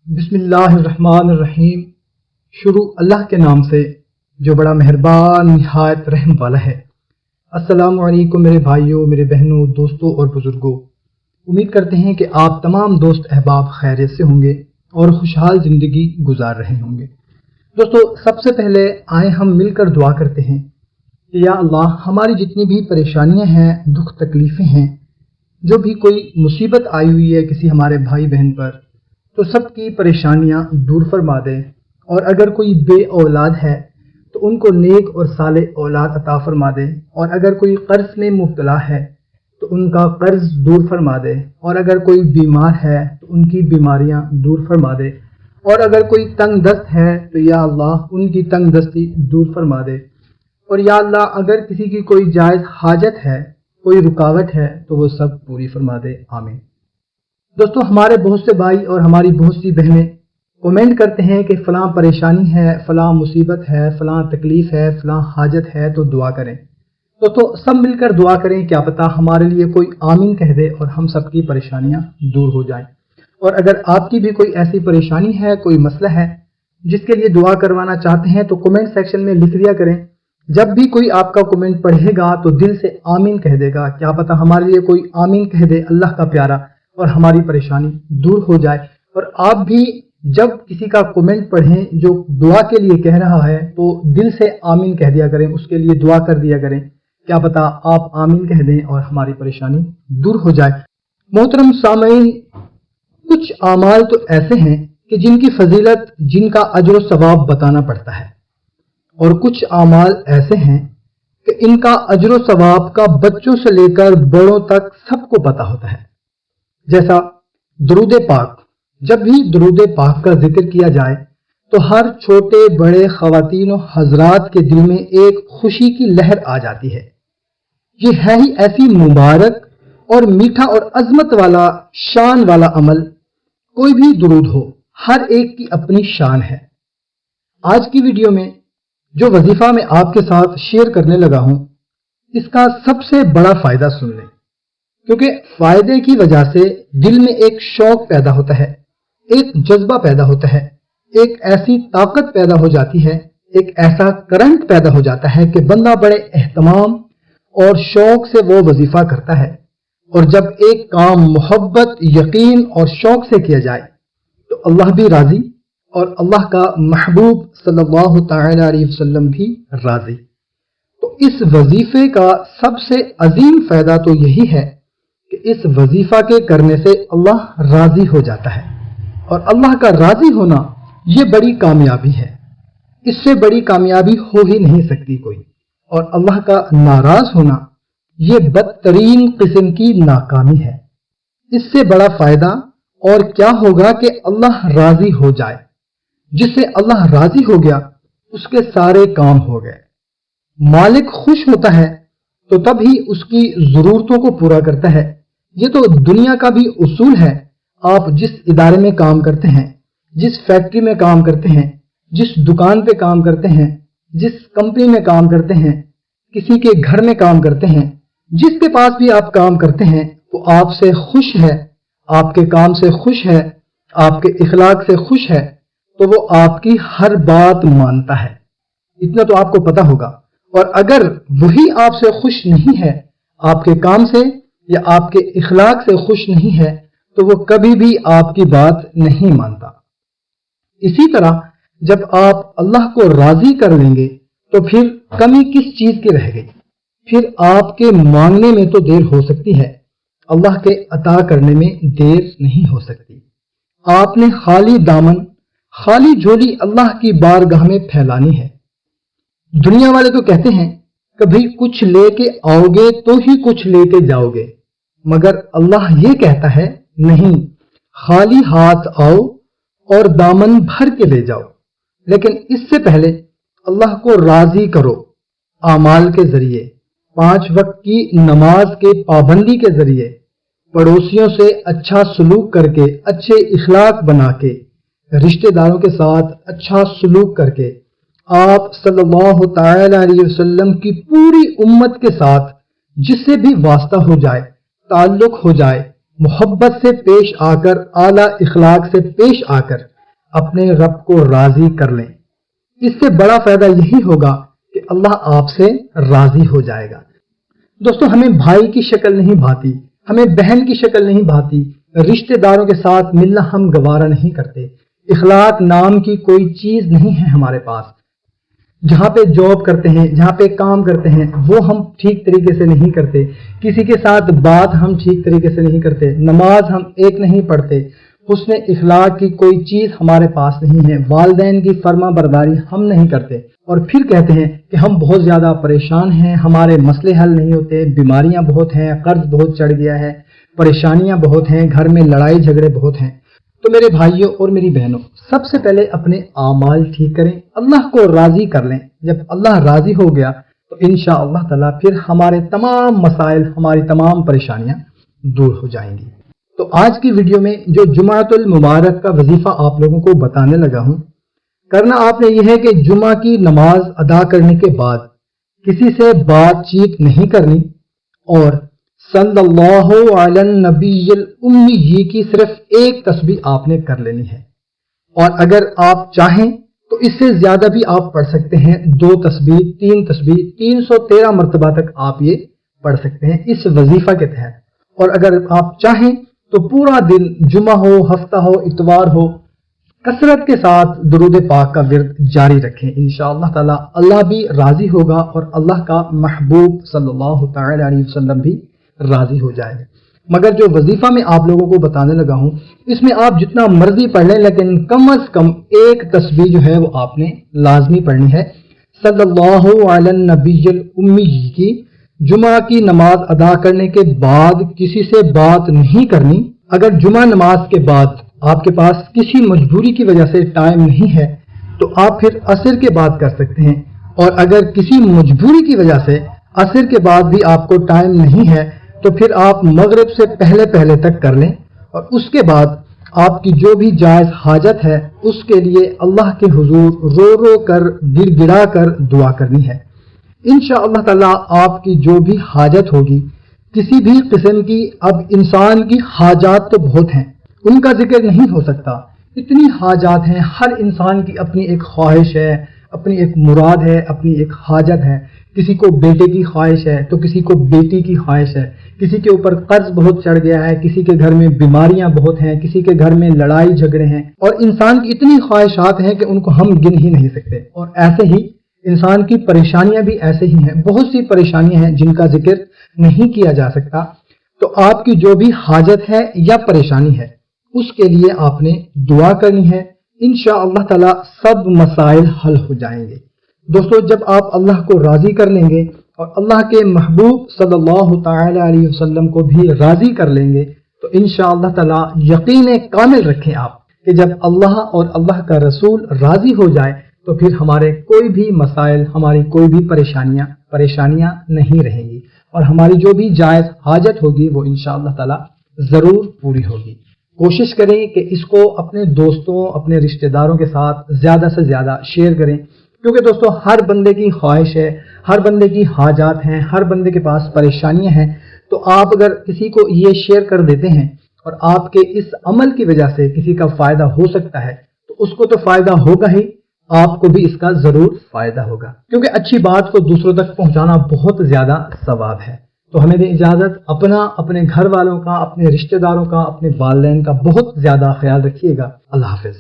بسم اللہ الرحمن الرحیم۔ شروع اللہ کے نام سے جو بڑا مہربان نہایت رحم والا ہے۔ السلام علیکم میرے بھائیوں، میرے بہنوں، دوستوں اور بزرگوں۔ امید کرتے ہیں کہ آپ تمام دوست احباب خیریت سے ہوں گے اور خوشحال زندگی گزار رہے ہوں گے۔ دوستو، سب سے پہلے آئیں ہم مل کر دعا کرتے ہیں کہ یا اللہ، ہماری جتنی بھی پریشانیاں ہیں، دکھ تکلیفیں ہیں، جو بھی کوئی مصیبت آئی ہوئی ہے کسی ہمارے بھائی بہن پر، تو سب کی پریشانیاں دور فرما دے، اور اگر کوئی بے اولاد ہے تو ان کو نیک اور صالح اولاد عطا فرما دے، اور اگر کوئی قرض میں مبتلا ہے تو ان کا قرض دور فرما دے، اور اگر کوئی بیمار ہے تو ان کی بیماریاں دور فرما دے، اور اگر کوئی تنگ دست ہے تو یا اللہ ان کی تنگ دستی دور فرما دے، اور یا اللہ اگر کسی کی کوئی جائز حاجت ہے، کوئی رکاوٹ ہے تو وہ سب پوری فرما دے، آمین۔ دوستو، ہمارے بہت سے بھائی اور ہماری بہت سی بہنیں کومنٹ کرتے ہیں کہ فلاں پریشانی ہے، فلاں مصیبت ہے، فلاں تکلیف ہے، فلاں حاجت ہے تو دعا کریں۔ دوستو، سب مل کر دعا کریں، کیا پتہ ہمارے لیے کوئی آمین کہہ دے اور ہم سب کی پریشانیاں دور ہو جائیں۔ اور اگر آپ کی بھی کوئی ایسی پریشانی ہے، کوئی مسئلہ ہے جس کے لیے دعا کروانا چاہتے ہیں تو کمنٹ سیکشن میں لکھ دیا کریں۔ جب بھی کوئی آپ کا کمنٹ پڑھے گا تو دل سے آمین کہہ دے گا، کیا پتہ ہمارے لیے کوئی آمین کہہ دے اللہ کا پیارا اور ہماری پریشانی دور ہو جائے۔ اور آپ بھی جب کسی کا کمنٹ پڑھیں جو دعا کے لیے کہہ رہا ہے تو دل سے آمین کہہ دیا کریں، اس کے لیے دعا کر دیا کریں، کیا پتہ آپ آمین کہہ دیں اور ہماری پریشانی دور ہو جائے۔ محترم سامعین، کچھ اعمال تو ایسے ہیں کہ جن کی فضیلت، جن کا اجر و ثواب بتانا پڑتا ہے، اور کچھ اعمال ایسے ہیں کہ ان کا اجر و ثواب کا بچوں سے لے کر بڑوں تک سب کو پتہ ہوتا ہے۔ جیسا درود پاک، جب بھی درود پاک کا ذکر کیا جائے تو ہر چھوٹے بڑے خواتین و حضرات کے دل میں ایک خوشی کی لہر آ جاتی ہے۔ یہ ہے ہی ایسی مبارک اور میٹھا اور عظمت والا، شان والا عمل۔ کوئی بھی درود ہو، ہر ایک کی اپنی شان ہے۔ آج کی ویڈیو میں جو وظیفہ میں آپ کے ساتھ شیئر کرنے لگا ہوں، اس کا سب سے بڑا فائدہ سن لیں، کیونکہ فائدے کی وجہ سے دل میں ایک شوق پیدا ہوتا ہے، ایک جذبہ پیدا ہوتا ہے، ایک ایسی طاقت پیدا ہو جاتی ہے، ایک ایسا کرنٹ پیدا ہو جاتا ہے کہ بندہ بڑے اہتمام اور شوق سے وہ وظیفہ کرتا ہے۔ اور جب ایک کام محبت، یقین اور شوق سے کیا جائے تو اللہ بھی راضی اور اللہ کا محبوب صلی اللہ تعالی علیہ وسلم بھی راضی۔ تو اس وظیفے کا سب سے عظیم فائدہ تو یہی ہے کہ اس وظیفہ کے کرنے سے اللہ راضی ہو جاتا ہے، اور اللہ کا راضی ہونا یہ بڑی کامیابی ہے، اس سے بڑی کامیابی ہو ہی نہیں سکتی کوئی۔ اور اللہ کا ناراض ہونا یہ بدترین قسم کی ناکامی ہے۔ اس سے بڑا فائدہ اور کیا ہوگا کہ اللہ راضی ہو جائے۔ جس سے اللہ راضی ہو گیا اس کے سارے کام ہو گئے۔ مالک خوش ہوتا ہے تو تب ہی اس کی ضرورتوں کو پورا کرتا ہے۔ یہ تو دنیا کا بھی اصول ہے۔ آپ جس ادارے میں کام کرتے ہیں، جس فیکٹری میں کام کرتے ہیں، جس دکان پہ کام کرتے ہیں، جس کمپنی میں کام کرتے ہیں، کسی کے گھر میں کام کرتے ہیں، جس کے پاس بھی آپ کام کرتے ہیں، وہ آپ سے خوش ہے، آپ کے کام سے خوش ہے، آپ کے اخلاق سے خوش ہے، تو وہ آپ کی ہر بات مانتا ہے۔ اتنا تو آپ کو پتہ ہوگا۔ اور اگر وہی آپ سے خوش نہیں ہے، آپ کے کام سے یا آپ کے اخلاق سے خوش نہیں ہے، تو وہ کبھی بھی آپ کی بات نہیں مانتا۔ اسی طرح جب آپ اللہ کو راضی کر لیں گے تو پھر کمی کس چیز کی رہ گئی؟ پھر آپ کے مانگنے میں تو دیر ہو سکتی ہے، اللہ کے عطا کرنے میں دیر نہیں ہو سکتی۔ آپ نے خالی دامن، خالی جھولی اللہ کی بارگاہ میں پھیلانی ہے۔ دنیا والے تو کہتے ہیں کبھی کچھ لے کے آؤ گے تو ہی کچھ لے کے جاؤ گے، مگر اللہ یہ کہتا ہے نہیں، خالی ہاتھ آؤ اور دامن بھر کے لے جاؤ۔ لیکن اس سے پہلے اللہ کو راضی کرو، اعمال کے ذریعے، 5 وقت کی نماز کے پابندی کے ذریعے، پڑوسیوں سے اچھا سلوک کر کے، اچھے اخلاق بنا کے، رشتہ داروں کے ساتھ اچھا سلوک کر کے، آپ صلی اللہ تعالی علیہ وسلم کی پوری امت کے ساتھ جس سے بھی واسطہ ہو جائے، تعلق ہو جائے، محبت سے پیش آ کر، اعلیٰ اخلاق سے پیش آ کر اپنے رب کو راضی کر لیں۔ اس سے بڑا فائدہ یہی ہوگا کہ اللہ آپ سے راضی ہو جائے گا۔ دوستو، ہمیں بھائی کی شکل نہیں بھاتی، ہمیں بہن کی شکل نہیں بھاتی، رشتہ داروں کے ساتھ ملنا ہم گوارا نہیں کرتے، اخلاق نام کی کوئی چیز نہیں ہے ہمارے پاس۔ جہاں پہ جاب کرتے ہیں، جہاں پہ کام کرتے ہیں، وہ ہم ٹھیک طریقے سے نہیں کرتے، کسی کے ساتھ بات ہم ٹھیک طریقے سے نہیں کرتے، نماز ہم ایک نہیں پڑھتے، حسن اخلاق کی کوئی چیز ہمارے پاس نہیں ہے، والدین کی فرما برداری ہم نہیں کرتے، اور پھر کہتے ہیں کہ ہم بہت زیادہ پریشان ہیں، ہمارے مسئلے حل نہیں ہوتے، بیماریاں بہت ہیں، قرض بہت چڑھ گیا ہے، پریشانیاں بہت ہیں، گھر میں لڑائی جھگڑے بہت ہیں۔ تو میرے بھائیوں اور میری بہنوں، سب سے پہلے اپنے اعمال ٹھیک کریں، اللہ کو راضی کر لیں۔ جب اللہ راضی ہو گیا تو انشاءاللہ تعالیٰ پھر ہمارے تمام مسائل، ہماری تمام پریشانیاں دور ہو جائیں گی۔ تو آج کی ویڈیو میں جو جمعۃ المبارک کا وظیفہ آپ لوگوں کو بتانے لگا ہوں، کرنا آپ نے یہ ہے کہ جمعہ کی نماز ادا کرنے کے بعد کسی سے بات چیت نہیں کرنی، اور صلی اللہ علی النبی الامی کی صرف ایک تسبیح آپ نے کر لینی ہے، اور اگر آپ چاہیں تو اس سے زیادہ بھی آپ پڑھ سکتے ہیں، 2 تسبیح، 3 تسبیح، 313 مرتبہ تک آپ یہ پڑھ سکتے ہیں اس وظیفہ کے تحت۔ اور اگر آپ چاہیں تو پورا دن، جمعہ ہو، ہفتہ ہو، اتوار ہو، کثرت کے ساتھ درود پاک کا ورد جاری رکھیں، انشاءاللہ تعالی اللہ بھی راضی ہوگا اور اللہ کا محبوب صلی اللہ تعالی علیہ وسلم بھی راضی ہو جائے گا۔ مگر جو وظیفہ میں آپ لوگوں کو بتانے لگا ہوں، اس میں آپ جتنا مرضی پڑھ لیں، لیکن کم از کم ایک تسبیح جو ہے وہ آپ نے لازمی پڑھنی ہے۔ صلی اللہ علی النبی الامی کی جمعہ کی نماز ادا کرنے کے بعد کسی سے بات نہیں کرنی۔ اگر جمعہ نماز کے بعد آپ کے پاس کسی مجبوری کی وجہ سے ٹائم نہیں ہے تو آپ پھر عصر کے بعد کر سکتے ہیں، اور اگر کسی مجبوری کی وجہ سے عصر کے بعد بھی آپ کو ٹائم نہیں ہے تو پھر آپ مغرب سے پہلے تک کر لیں، اور اس کے بعد آپ کی جو بھی جائز حاجت ہے اس کے لیے اللہ کے حضور رو رو کر، گر گڑا کر دعا کرنی ہے۔ انشاءاللہ تعالی آپ کی جو بھی حاجت ہوگی، کسی بھی قسم کی، اب انسان کی حاجات تو بہت ہیں، ان کا ذکر نہیں ہو سکتا، اتنی حاجات ہیں، ہر انسان کی اپنی ایک خواہش ہے، اپنی ایک مراد ہے، اپنی ایک حاجت ہے۔ کسی کو بیٹے کی خواہش ہے تو کسی کو بیٹی کی خواہش ہے، کسی کے اوپر قرض بہت چڑھ گیا ہے، کسی کے گھر میں بیماریاں بہت ہیں، کسی کے گھر میں لڑائی جھگڑے ہیں، اور انسان کی اتنی خواہشات ہیں کہ ان کو ہم گن ہی نہیں سکتے۔ اور ایسے ہی انسان کی پریشانیاں بھی ایسے ہی ہیں، بہت سی پریشانیاں ہیں جن کا ذکر نہیں کیا جا سکتا۔ تو آپ کی جو بھی حاجت ہے یا پریشانی ہے اس کے لیے آپ نے دعا کرنی ہے، انشاءاللہ تعالی سب مسائل حل ہو جائیں گے۔ دوستو، جب آپ اللہ کو راضی کر لیں گے اور اللہ کے محبوب صلی اللہ تعالی علیہ وسلم کو بھی راضی کر لیں گے تو انشاءاللہ تعالی یقین کامل رکھیں آپ کہ جب اللہ اور اللہ کا رسول راضی ہو جائے تو پھر ہمارے کوئی بھی مسائل، ہماری کوئی بھی پریشانیاں نہیں رہیں گی، اور ہماری جو بھی جائز حاجت ہوگی وہ انشاءاللہ تعالی ضرور پوری ہوگی۔ کوشش کریں کہ اس کو اپنے دوستوں، اپنے رشتہ داروں کے ساتھ زیادہ سے زیادہ شیئر کریں، کیونکہ دوستو ہر بندے کی خواہش ہے، ہر بندے کی حاجات ہیں، ہر بندے کے پاس پریشانیاں ہیں۔ تو آپ اگر کسی کو یہ شیئر کر دیتے ہیں اور آپ کے اس عمل کی وجہ سے کسی کا فائدہ ہو سکتا ہے تو اس کو تو فائدہ ہوگا ہی، آپ کو بھی اس کا ضرور فائدہ ہوگا، کیونکہ اچھی بات کو دوسروں تک پہنچانا بہت زیادہ ثواب ہے۔ تو ہمیں دیں اجازت، اپنے گھر والوں کا، اپنے رشتہ داروں کا، اپنے والدین کا بہت زیادہ خیال رکھیے گا۔ اللہ حافظ۔